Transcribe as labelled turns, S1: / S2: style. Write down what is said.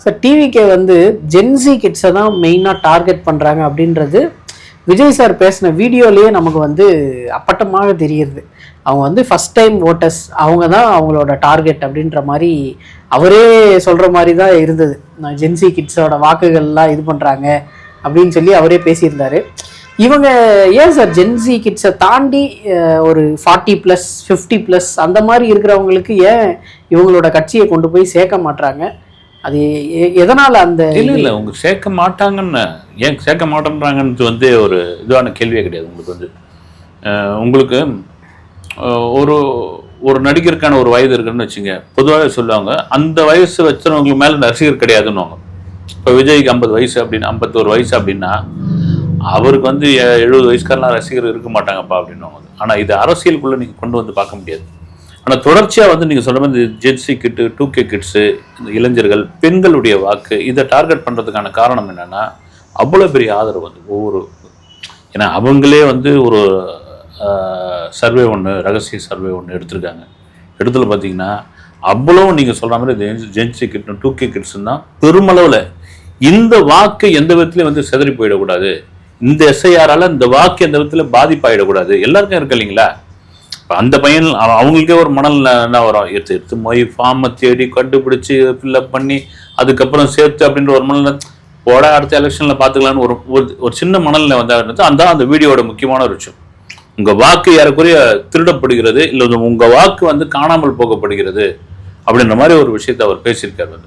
S1: Sir TVK வந்து gen Z கிட்ஸை தான் மெயினாக டார்கெட் பண்ணுறாங்க அப்படின்றது விஜய் சார் பேசின வீடியோலேயே நமக்கு வந்து அப்பட்டமாக தெரியுது. அவங்க வந்து ஃபஸ்ட் டைம் ஓட்டர்ஸ் அவங்க தான் அவங்களோட டார்கெட் அப்படின்ற மாதிரி அவரே சொல்கிற மாதிரி தான் இருந்தது. ஜென்சி கிட்ஸோட வாக்குகள்லாம் இது பண்ணுறாங்க அப்படின்னு சொல்லி அவரே பேசியிருந்தாரு. இவங்க ஏன் சார் ஜென்சி கிட்ஸை தாண்டி ஒரு 40+, 50+ அந்த மாதிரி இருக்கிறவங்களுக்கு ஏன் இவங்களோட கட்சியை கொண்டு போய் சேர்க்க மாட்டாங்க? அது எதனால் அந்த
S2: இல்லை உங்க சேர்க்க மாட்டாங்கன்னு ஏன் சேர்க்க மாட்டேன்றாங்கன்னு வந்து ஒரு இதுவான கேள்வியே கிடையாது. உங்களுக்கு வந்து உங்களுக்கு ஒரு நடிகருக்கான ஒரு வயது இருக்குன்னு வச்சுங்க. பொதுவாகவே சொல்லுவாங்க அந்த வயசு வச்சவங்களுக்கு மேலே ரசிகர் கிடையாதுன்னுவாங்க. இப்போ விஜய்க்கு 50 வயசு அப்படின்னா 51 வயசு அப்படின்னா அவருக்கு வந்து 70 வயசுக்காரெலாம் ரசிகர் இருக்க மாட்டாங்கப்பா அப்படின்னுவாங்க. ஆனால் இது அரசியலுக்குள்ளே நீங்கள் கொண்டு வந்து பார்க்க முடியாது. ஆனால் தொடர்ச்சியாக வந்து நீங்கள் சொல்கிற மாதிரி ஜென்சி கிட்டு 2K கிட்ஸு இந்த இளைஞர்கள் பெண்களுடைய வாக்கு இதை டார்கெட் பண்ணுறதுக்கான காரணம் என்னென்னா அவ்வளோ பெரிய ஆதரவு வந்து ஒவ்வொரு ஏன்னா அவங்களே வந்து ஒரு சர்வே ரகசிய சர்வே எடுத்திருக்காங்க. இடத்துல பார்த்தீங்கன்னா அவ்வளோ நீங்கள் சொல்கிற மாதிரி ஜென்சி கிட் 2K கிட்ஸுன்னு தான் பெருமளவில் இந்த வாக்கு எந்த விதத்துலையும் வந்து செதறி போயிடக்கூடாது, இந்த எஸ்ஐஆரால் இந்த வாக்கு எந்த விதத்தில் பாதிப்பாயிடக்கூடாது எல்லாருக்கும் இருக்கு இல்லைங்களா. இப்போ அந்த பையன் அவங்களுக்கே ஒரு மணல் என்ன வரும், எடுத்து போய் ஃபார்மை தேடி கண்டுபிடிச்சி ஃபில்அப் பண்ணி அதுக்கப்புறம் சேர்த்து அப்படின்ற ஒரு மணல் போட அடுத்த எலெக்ஷனில் பார்த்துக்கலான்னு ஒரு சின்ன மணலில் வந்து அந்த வீடியோட முக்கியமான ஒரு விஷயம். உங்கள் வாக்கு ஏறக்குறைய திருடப்படுகிறது இல்லை உங்கள் வாக்கு வந்து காணாமல் போகப்படுகிறது அப்படின்ற மாதிரி ஒரு விஷயத்தை அவர் பேசியிருக்காரு.